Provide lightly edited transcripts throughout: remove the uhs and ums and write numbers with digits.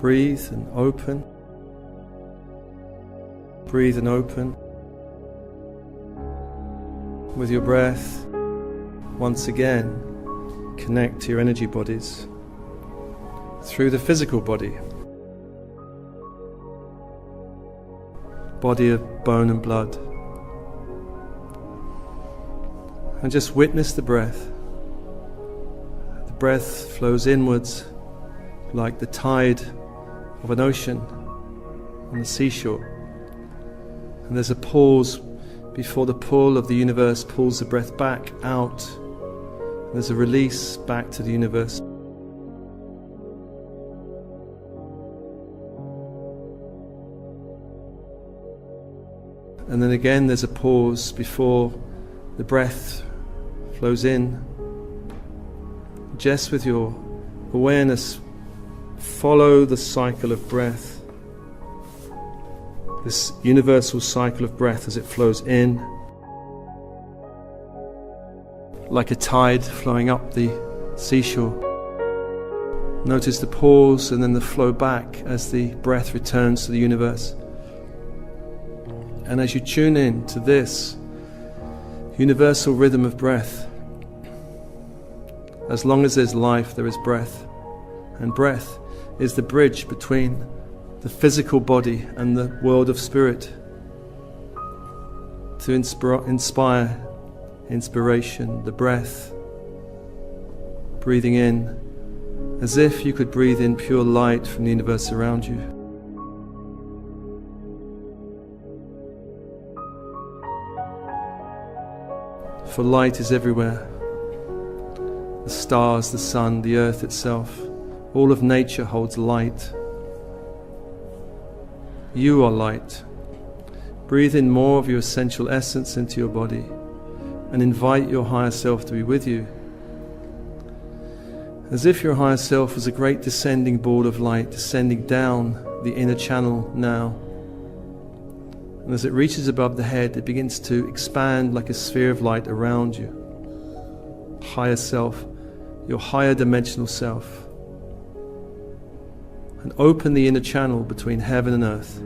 Breathe and open. Breathe and open. With your breath, once again, connect to your energy bodies through the physical body. Body of bone and blood. And just witness the breath. The breath flows inwards like the tide of an ocean on the seashore. And there's a pause before the pull of the universe pulls the breath back out. And there's a release back to the universe. And then again there's a pause before the breath flows in. Just with your awareness, follow the cycle of breath. This universal cycle of breath as it flows in, like a tide flowing up the seashore. Notice the pause and then the flow back as the breath returns to the universe. And as you tune in to this universal rhythm of breath, as long as there's life, there is breath. And breath is the bridge between the physical body and the world of spirit, to inspire inspiration, the breath, breathing in as if you could breathe in pure light from the universe around you. For light is everywhere. The stars, the sun, the earth itself, all of nature holds light. You are light. Breathe in more of your essential essence into your body and invite your higher self to be with you. As if your higher self was a great descending ball of light descending down the inner channel now. And as it reaches above the head, it begins to expand like a sphere of light around you. Higher self, your higher dimensional self. And open the inner channel between heaven and earth.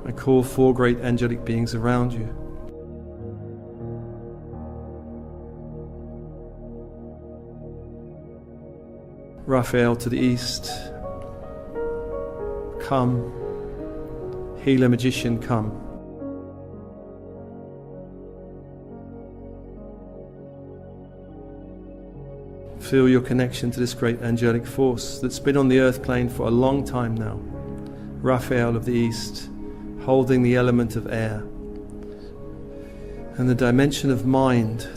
I call 4 great angelic beings around you. Raphael to the east, come. Healer, magician, come. Feel your connection to this great angelic force that's been on the earth plane for a long time now. Raphael of the east, holding the element of air. And the dimension of mind,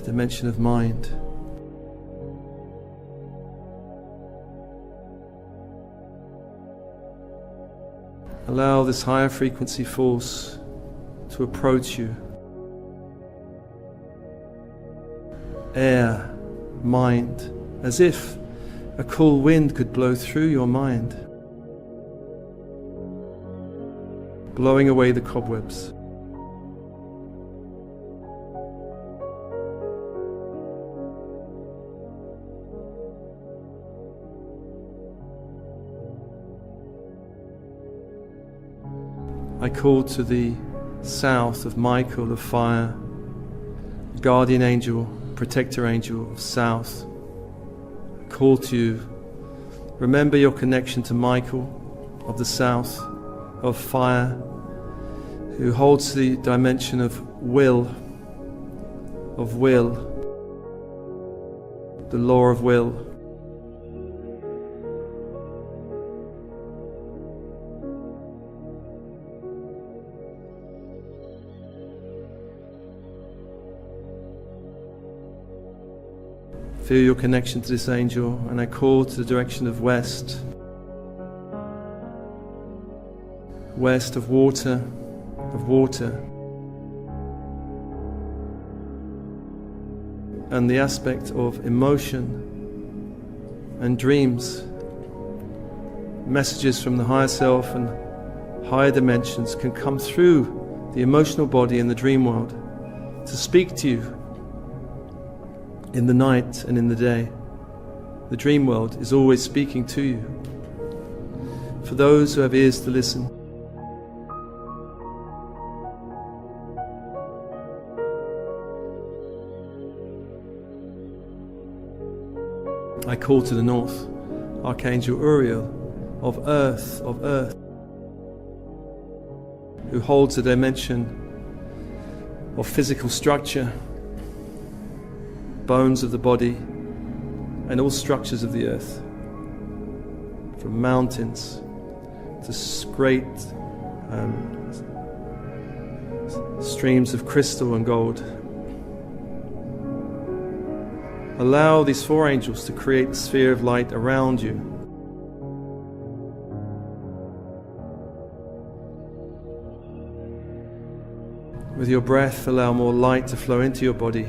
Allow this higher frequency force to approach you. Air, mind, as if a cool wind could blow through your mind, blowing away the cobwebs. I call to the south of Michael of fire, guardian angel, protector angel of south. I call to you. Remember your connection to Michael of the south, of fire, who holds the dimension of will, the law of will. Feel your connection to this angel, and I call to the direction of west. West of water, and the aspect of emotion, and dreams, messages from the higher self and higher dimensions can come through the emotional body in the dream world to speak to you in the night and in the day. The dream world is always speaking to you. For those who have ears to listen, I call to the north, Archangel Uriel of earth, who holds a dimension of physical structure, bones of the body, and all structures of the earth, from mountains to great streams of crystal and gold. Allow these four angels to create a sphere of light around you. With your breath, allow more light to flow into your body.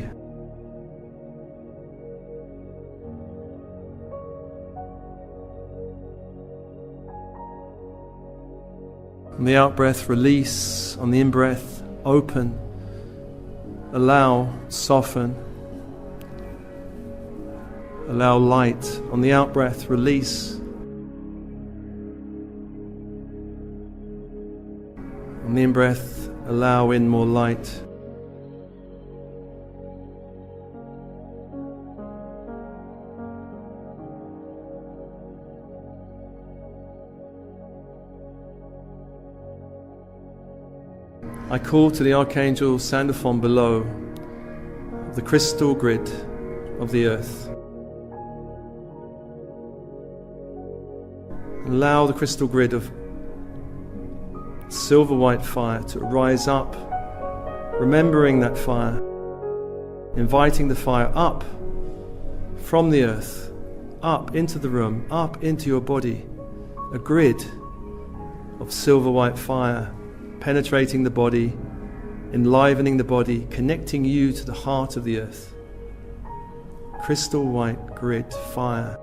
On the out-breath, release. On the in-breath, open. Allow, soften. Allow light. On the out-breath, release. On the in-breath, allow in more light. I call to the Archangel Sandalphon below, the crystal grid of the earth. Allow the crystal grid of silver white fire to rise up, remembering that fire, inviting the fire up from the earth, up into the room, up into your body, a grid of silver white fire penetrating the body, enlivening the body, connecting you to the heart of the earth. Crystal white grid fire.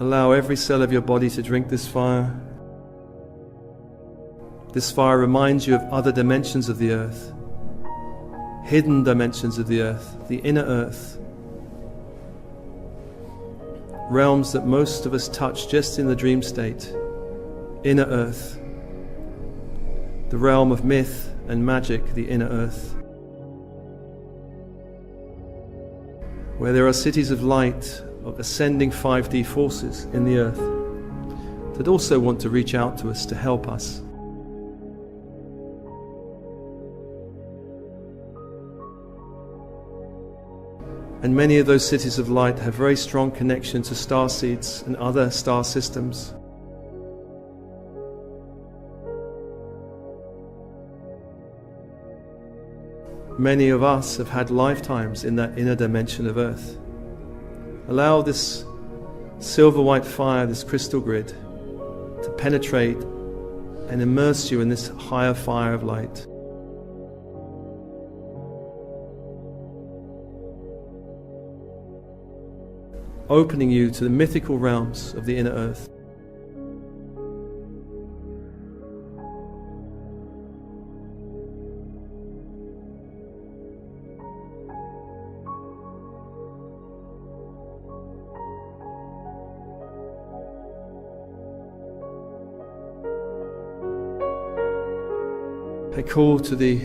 Allow every cell of your body to drink this fire. This fire reminds you of other dimensions of the earth, hidden dimensions of the earth, the inner earth, realms that most of us touch just in the dream state. Inner earth, the realm of myth and magic, the inner earth, where there are cities of light, of ascending 5D forces in the earth that also want to reach out to us to help us. And many of those cities of light have very strong connection to starseeds and other star systems. Many of us have had lifetimes in that inner dimension of Earth. Allow this silver white fire, this crystal grid, to penetrate and immerse you in this higher fire of light. Opening you to the mythical realms of the inner earth. I call to the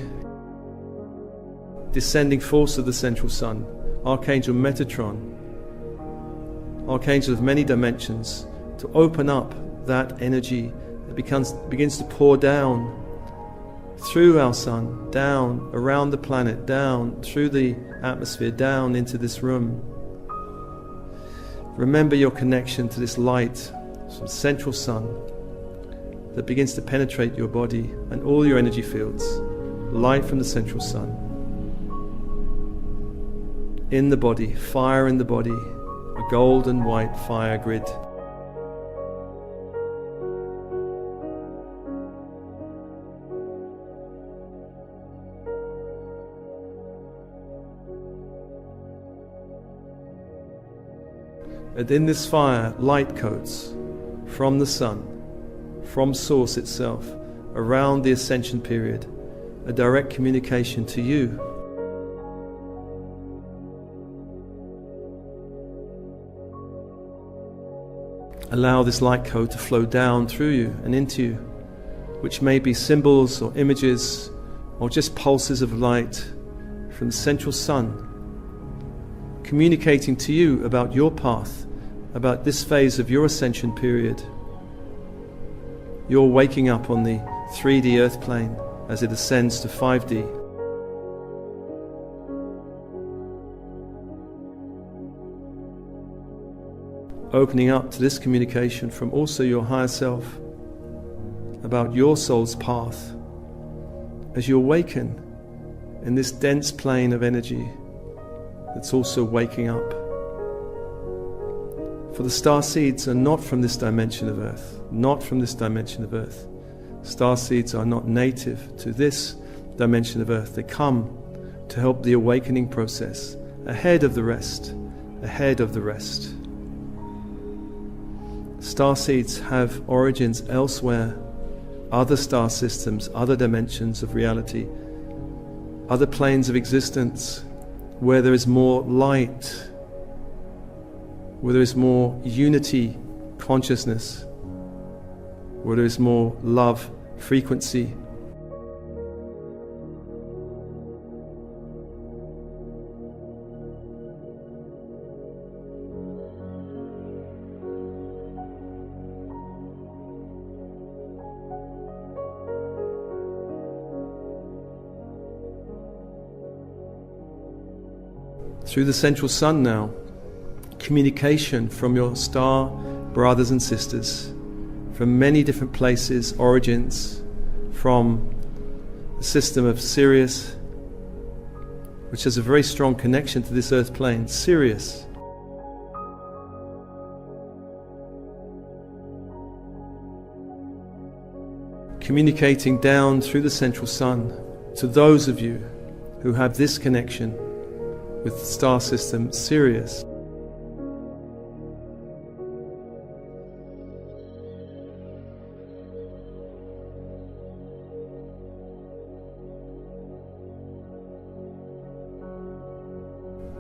descending force of the central sun, Archangel Metatron, Archangel of many dimensions, to open up that energy that begins to pour down through our sun, down around the planet, down through the atmosphere, down into this room. Remember your connection to this light from the central sun that begins to penetrate your body and all your energy fields. Light from the central sun. In the body, fire in the body, a golden white fire grid. And in this fire, light codes from the sun, from Source itself, around the ascension period, a direct communication to you. Allow this light code to flow down through you and into you, which may be symbols or images or just pulses of light from the central sun, communicating to you about your path, about this phase of your ascension period. You're waking up on the 3D earth plane as it ascends to 5D. Opening up to this communication from also your higher self about your soul's path as you awaken in this dense plane of energy that's also waking up. For the starseeds are not from this dimension of earth, not from this dimension of earth. Starseeds are not native to this dimension of earth. They come to help the awakening process ahead of the rest, ahead of the rest. Starseeds have origins elsewhere, other star systems, other dimensions of reality, other planes of existence where there is more light, where there is more unity, consciousness, where there is more love, frequency. Through the central sun now, communication from your star brothers and sisters from many different places, origins, from the system of Sirius, which has a very strong connection to this earth plane. Sirius, communicating down through the central sun to those of you who have this connection with the star system Sirius.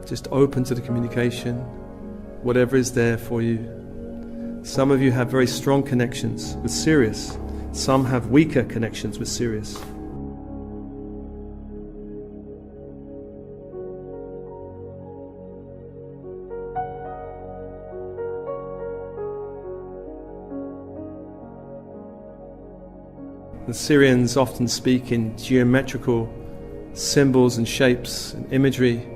Just open to the communication, whatever is there for you. Some of you have very strong connections with Sirius. Some have weaker connections with Sirius. The Syrians often speak in geometrical symbols and shapes and imagery.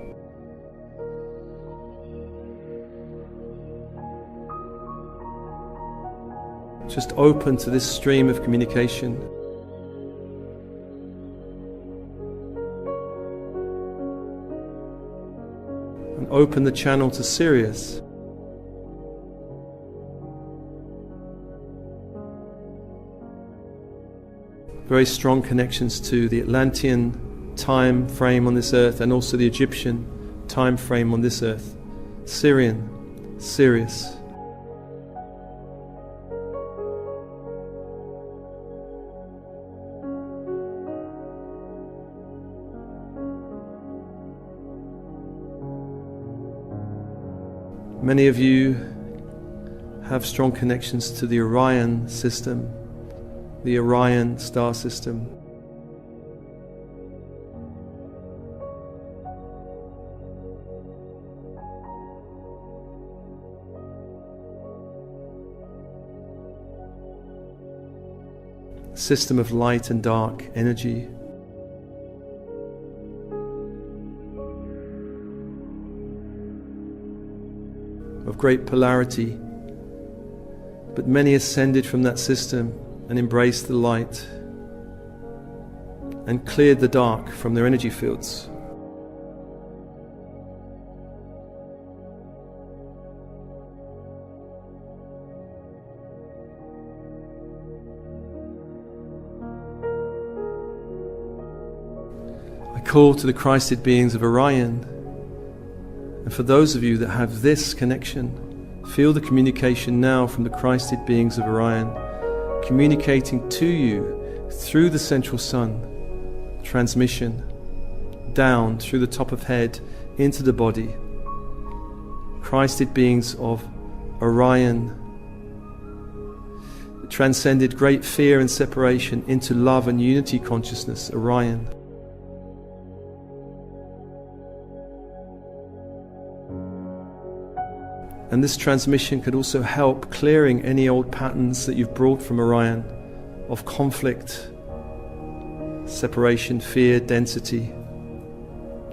Just open to this stream of communication. And open the channel to Sirius. Very strong connections to the Atlantean time frame on this earth and also the Egyptian time frame on this earth. Syrian, Sirius. Many of you have strong connections to the Orion system, the Orion star system. System of light and dark energy. Of great polarity, but many ascended from that system and embraced the light and cleared the dark from their energy fields. I call to the Christed beings of Orion, and for those of you that have this connection, Feel the communication now from the Christed beings of Orion, communicating to you through the central sun, transmission down through the top of head into the body. Christed beings of Orion transcended great fear and separation into love and unity consciousness, Orion. And this transmission could also help clearing any old patterns that you've brought from Orion of conflict, separation, fear, density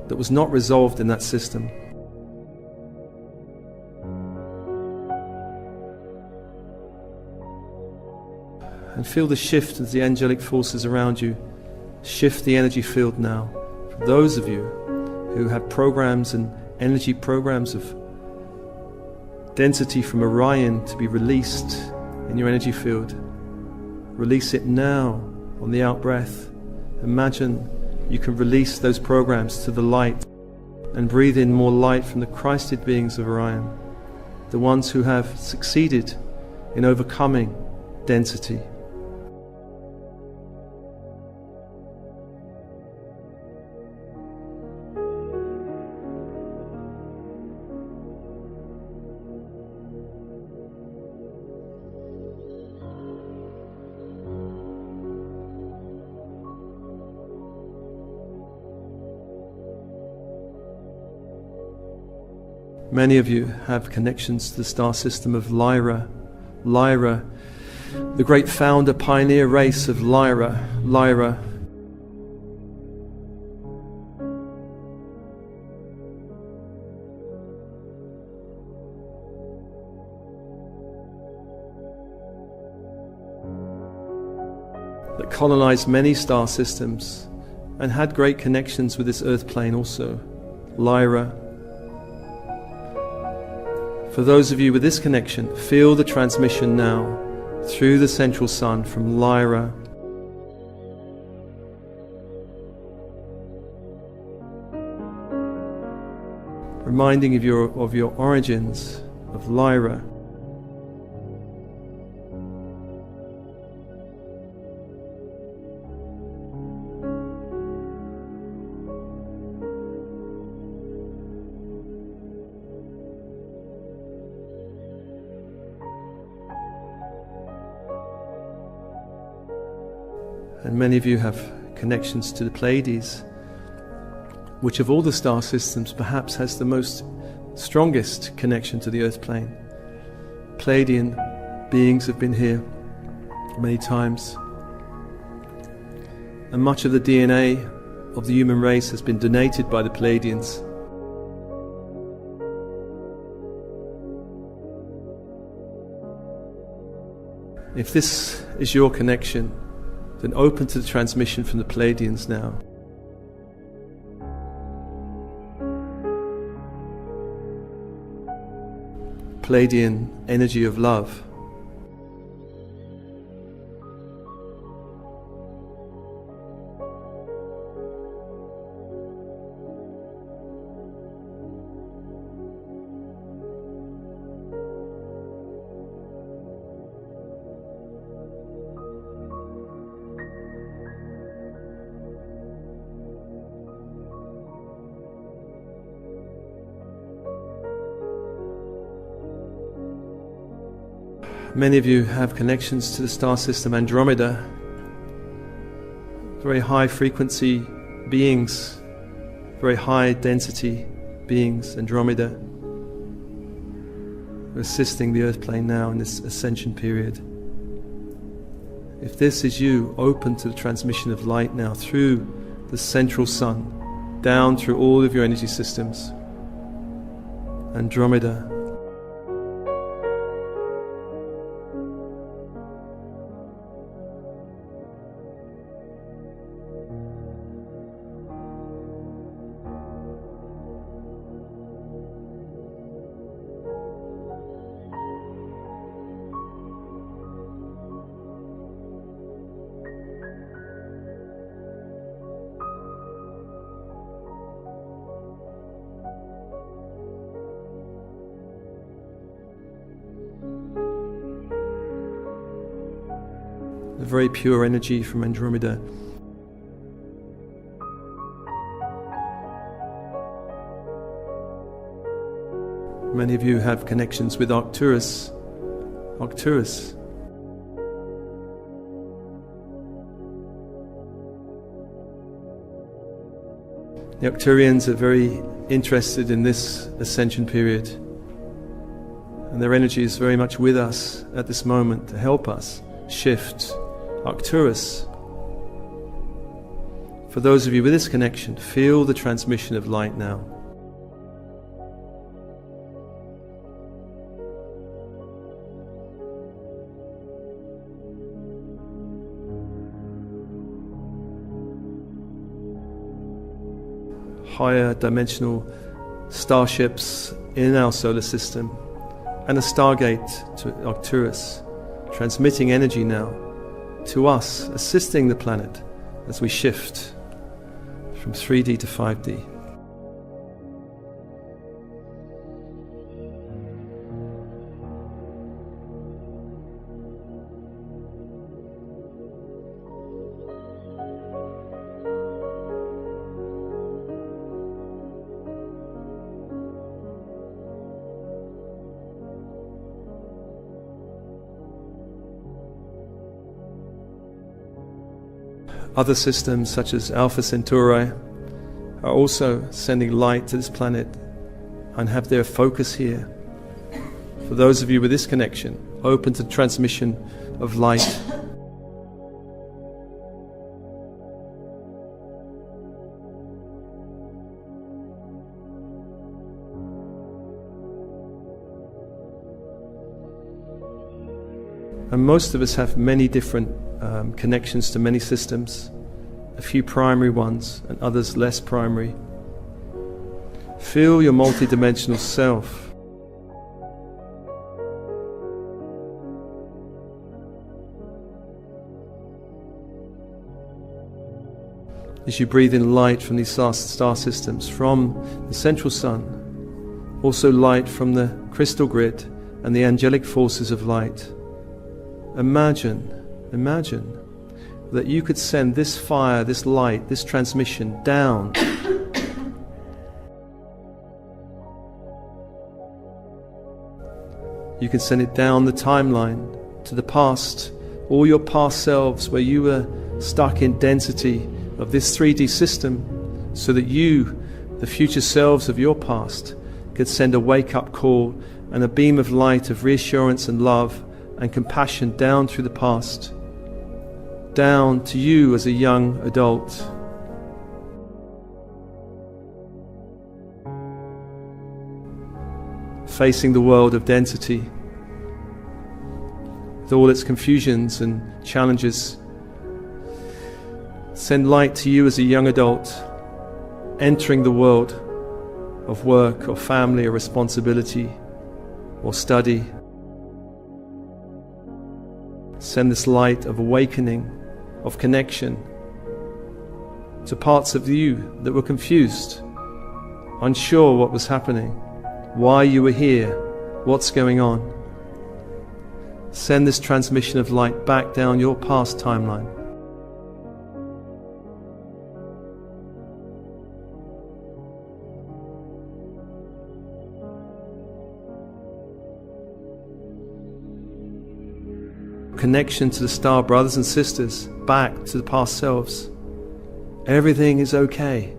that was not resolved in that system. And feel the shift as the angelic forces around you shift the energy field now. For those of you who have programs and energy programs of density from Orion to be released in your energy field, release it now on the out breath. Imagine you can release those programs to the light and breathe in more light from the Christed beings of Orion, the ones who have succeeded in overcoming density. Many of you have connections to the star system of Lyra. Lyra, the great founder, pioneer race of Lyra. Lyra. That colonized many star systems and had great connections with this earth plane also. Lyra. For those of you with this connection, feel the transmission now through the central sun from Lyra. Reminding of your origins of Lyra. And many of you have connections to the Pleiades, which of all the star systems perhaps has the most strongest connection to the earth plane. Pleiadian beings have been here many times. And much of the DNA of the human race has been donated by the Pleiadians. If this is your connection, then open to the transmission from the Pleiadians now. Pleiadian energy of love. Many of you have connections to the star system Andromeda, very high frequency beings, very high density beings, Andromeda, assisting the earth plane now in this ascension period. If this is you, open to the transmission of light now through the central sun, down through all of your energy systems. Andromeda. very pure energy from Andromeda. Many of you have connections with Arcturus. Arcturus. The Arcturians are very interested in this ascension period, and their energy is very much with us at this moment to help us shift Arcturus. For those of you with this connection, feel the transmission of light now. Higher dimensional starships in our solar system and a stargate to Arcturus, transmitting energy now to us, assisting the planet as we shift from 3D to 5D. Other systems such as Alpha Centauri are also sending light to this planet and have their focus here. For those of you with this connection, open to transmission of light. And most of us have many different connections to many systems, a few primary ones and others less primary. Feel your multidimensional self. As you breathe in light from these star systems, from the central sun, also light from the crystal grid and the angelic forces of light. Imagine that you could send this fire, this light, this transmission down you can send it down the timeline to the past, all your past selves where you were stuck in density of this 3D system, so that you, the future selves of your past, could send a wake-up call and a beam of light of reassurance and love and compassion down through the past, down to you as a young adult. Facing the world of density, with all its confusions and challenges. Send light to you as a young adult, entering the world of work or family or responsibility or study. Send this light of awakening, of connection to parts of you that were confused, unsure what was happening, why you were here, what's going on. Send this transmission of light back down your past timeline. Connection to the star brothers and sisters, back to the past selves. Everything is okay.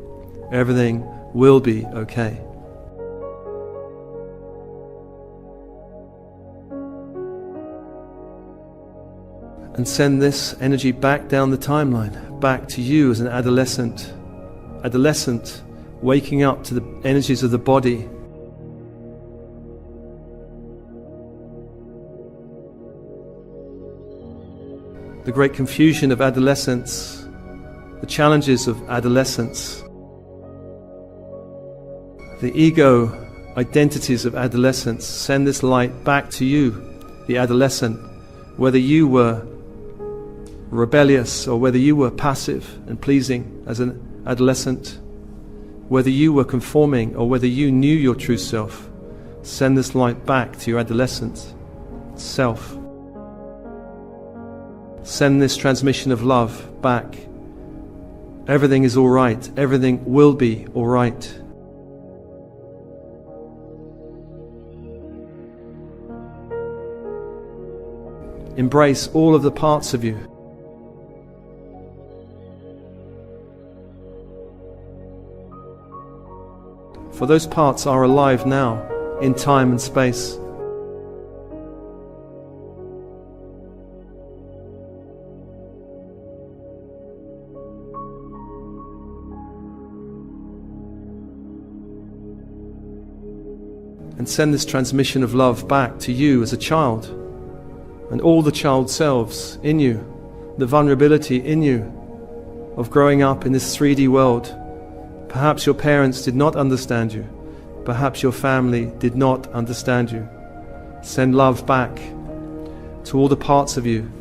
Everything will be okay. And send this energy back down the timeline, back to you as an adolescent. Adolescent, waking up to the energies of the body. The great confusion of adolescence, the challenges of adolescence, the ego identities of adolescence. Send this light back to you, the adolescent, whether you were rebellious or whether you were passive and pleasing as an adolescent, whether you were conforming or whether you knew your true self. Send this light back to your adolescent self. Send this transmission of love back. Everything is all right. Everything will be all right. Embrace all of the parts of you. For those parts are alive now, in time and space. And send this transmission of love back to you as a child, and all the child selves in you, the vulnerability in you of growing up in this 3D world. Perhaps your parents did not understand you. Perhaps your family did not understand you. Send love back to all the parts of you,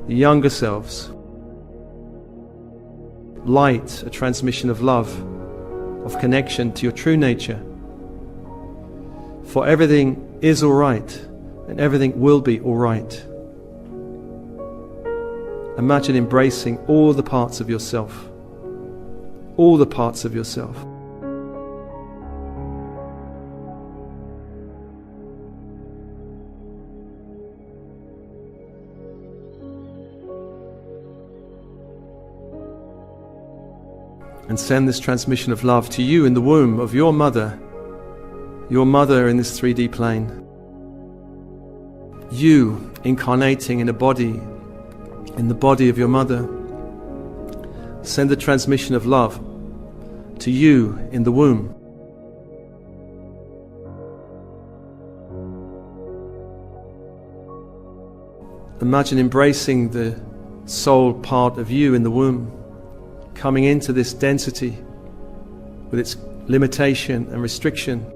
the younger selves. Light, a transmission of love, of connection to your true nature. For everything is all right, and everything will be all right. Imagine embracing all the parts of yourself. All the parts of yourself. And send this transmission of love to you in the womb of your mother in this 3D plane. You incarnating in a body, in the body of your mother. Send the transmission of love to you in the womb. Imagine embracing the soul part of you in the womb, coming into this density with its limitation and restriction.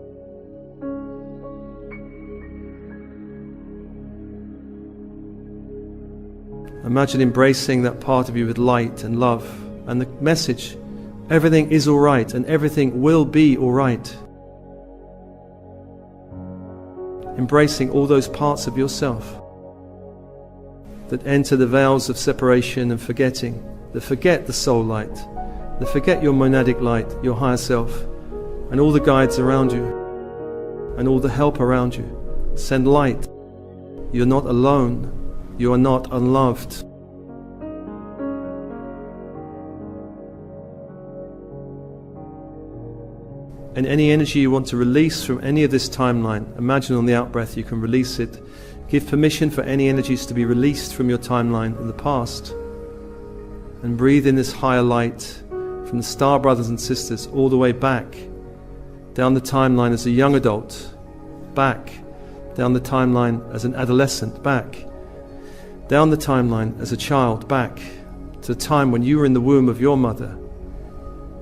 Imagine embracing that part of you with light and love and the message, everything is all right and everything will be all right. Embracing all those parts of yourself that enter the veils of separation and forgetting, that forget the soul light, that forget your monadic light, your higher self, and all the guides around you, and all the help around you. Send light. You're not alone. You are not unloved. And any energy you want to release from any of this timeline, imagine on the out-breath you can release it. Give permission for any energies to be released from your timeline in the past. And breathe in this higher light from the star brothers and sisters all the way back, down the timeline as a young adult, back, down the timeline as an adolescent, back, down the timeline as a child, back to the time when you were in the womb of your mother,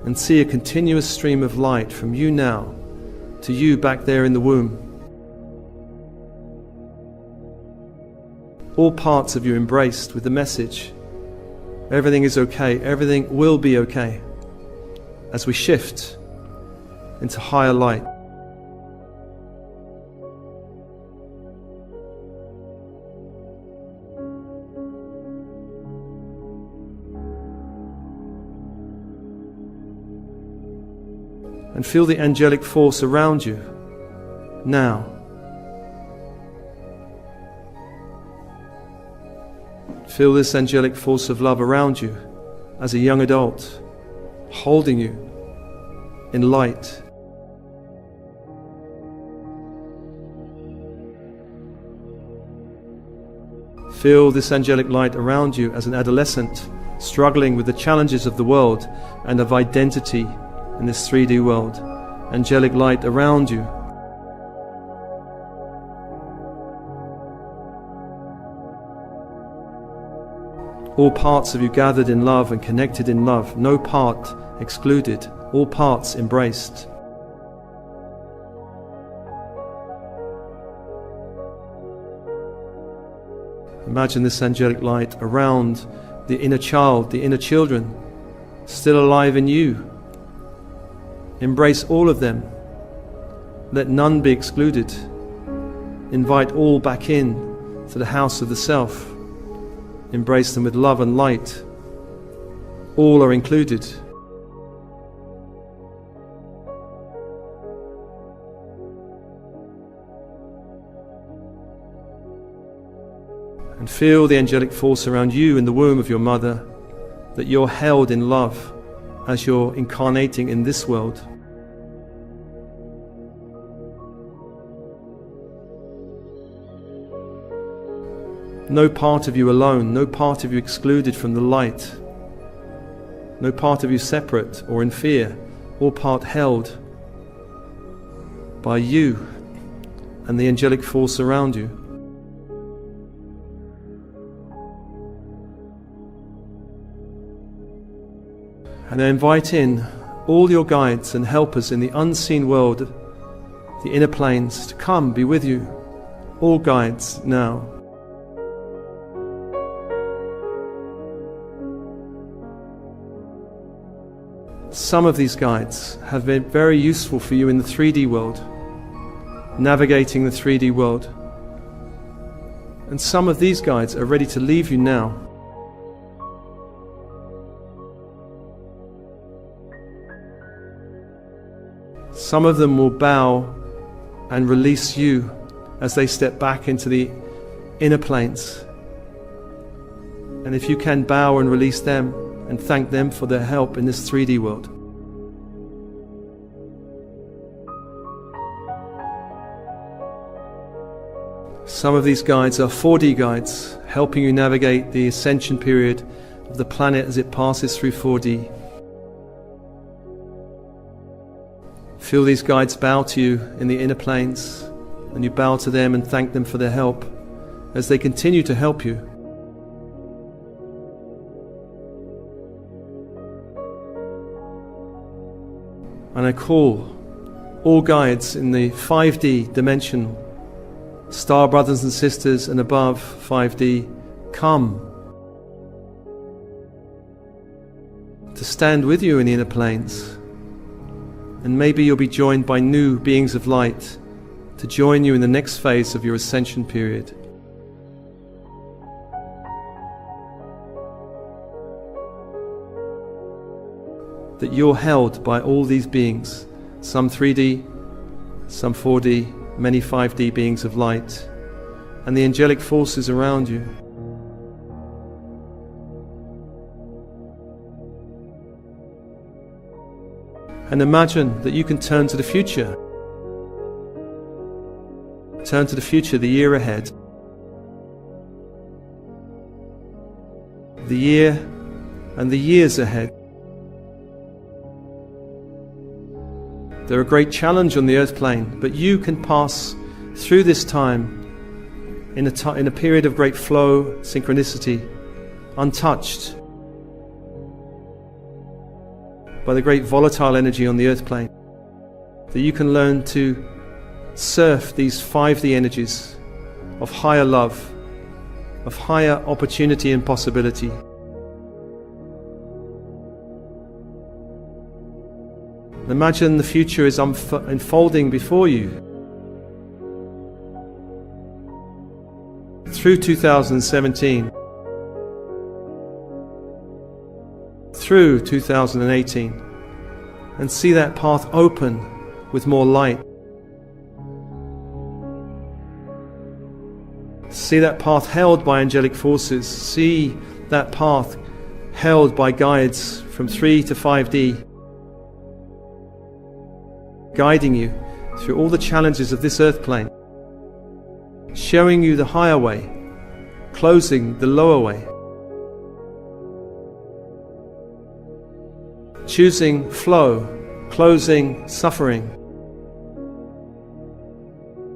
and see a continuous stream of light from you now to you back there in the womb. All parts of you embraced with the message, everything is okay, everything will be okay, as we shift into higher light. And feel the angelic force around you now. Feel this angelic force of love around you as a young adult, holding you in light. Feel this angelic light around you as an adolescent, struggling with the challenges of the world and of identity in this 3D world. Angelic light around you. All parts of you gathered in love and connected in love, no part excluded, all parts embraced. Imagine this angelic light around the inner child, the inner children, still alive in you. Embrace all of them. Let none be excluded. Invite all back in to the house of the self. Embrace them with love and light. All are included. And feel the angelic force around you in the womb of your mother, that you're held in love as you're incarnating in this world. No part of you alone, no part of you excluded from the light, no part of you separate or in fear, all part held by you and the angelic force around you. And I invite in all your guides and helpers in the unseen world, the inner planes, to come be with you. All guides now. Some of these guides have been very useful for you in the 3D world, navigating the 3D world. And some of these guides are ready to leave you now. Some of them will bow and release you as they step back into the inner planes. And if you can, bow and release them and thank them for their help in this 3D world. Some of these guides are 4D guides, helping you navigate the ascension period of the planet as it passes through 4D. Feel these guides bow to you in the inner planes, and you bow to them and thank them for their help as they continue to help you. And I call all guides in the 5D dimension, star brothers and sisters and above 5D, come to stand with you in the inner planes. And maybe you'll be joined by new beings of light to join you in the next phase of your ascension period. That you're held by all these beings, some 3D, some 4D, many 5D beings of light, and the angelic forces around you. And imagine that you can turn to the future. Turn to the future, the year ahead. The year and the years ahead. They're a great challenge on the earth plane, but you can pass through this time in a period of great flow, synchronicity, untouched by the great volatile energy on the earth plane. That you can learn to surf these 5D energies of higher love, of higher opportunity and possibility. Imagine the future is unfolding before you. Through 2017. Through 2018. And see that path open with more light. See that path held by angelic forces. See that path held by guides from 3 to 5D. Guiding you through all the challenges of this earth plane, showing you the higher way, closing the lower way, choosing flow, closing suffering,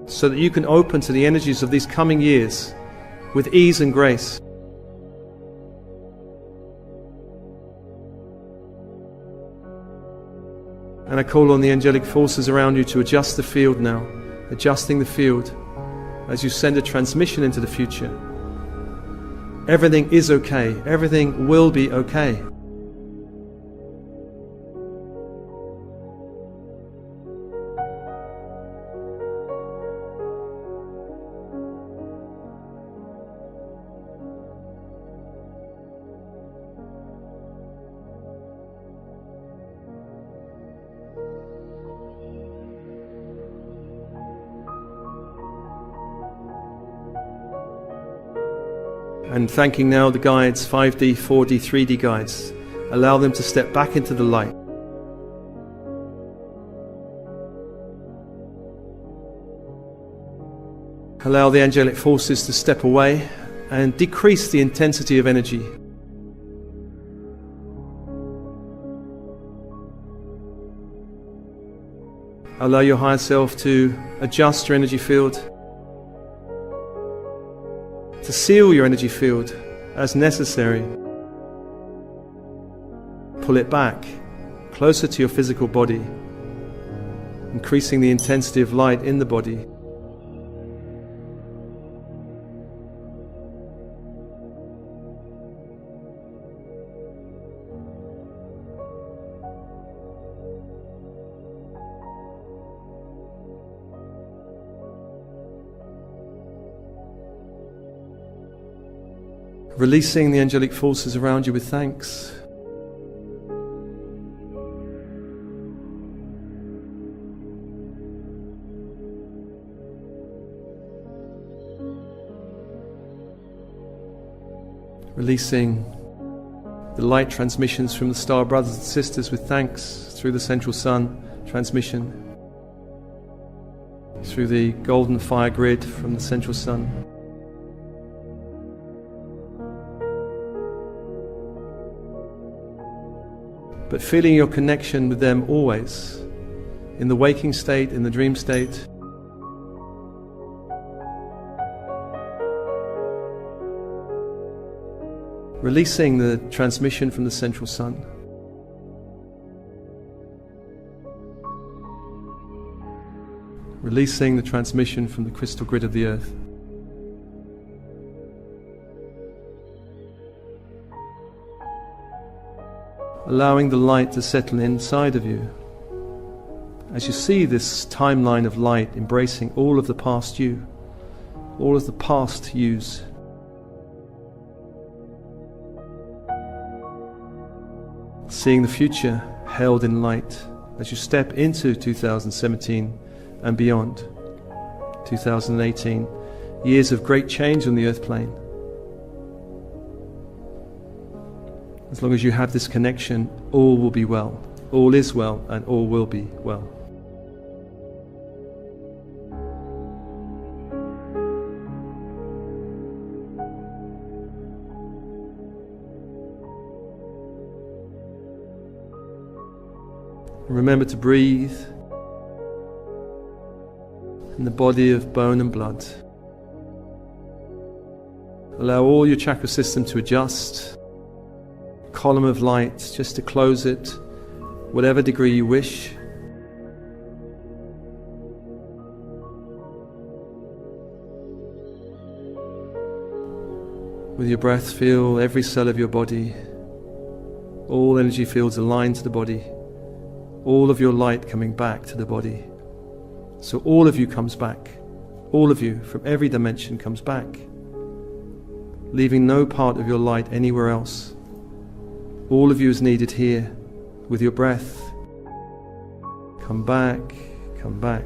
so that you can open to the energies of these coming years with ease and grace. And I call on the angelic forces around you to adjust the field now, adjusting the field as you send a transmission into the future. Everything is okay. Everything will be okay. And thanking now the guides, 5D, 4D, 3D guides. Allow them to step back into the light. Allow the angelic forces to step away and decrease the intensity of energy. Allow your higher self to adjust your energy field, to seal your energy field as necessary. Pull it back, closer to your physical body, increasing the intensity of light in the body. Releasing the angelic forces around you with thanks. Releasing the light transmissions from the star brothers and sisters with thanks through the central sun transmission, through the golden fire grid from the central sun. But feeling your connection with them always, in the waking state, in the dream state. Releasing the transmission from the central sun. Releasing the transmission from the crystal grid of the earth. Allowing the light to settle inside of you. As you see this timeline of light embracing all of the past you, all of the past yous. Seeing the future held in light as you step into 2017 and beyond. 2018, years of great change on the earth plane. As long as you have this connection, all will be well. All is well and all will be well. Remember to breathe in the body of bone and blood. Allow all your chakra system to adjust. Column of light, just to close it, whatever degree you wish. With your breath, feel every cell of your body, all energy fields aligned to the body, all of your light coming back to the body. So all of you comes back, all of you from every dimension comes back, leaving no part of your light anywhere else. All of you is needed here with your breath. Come back, come back.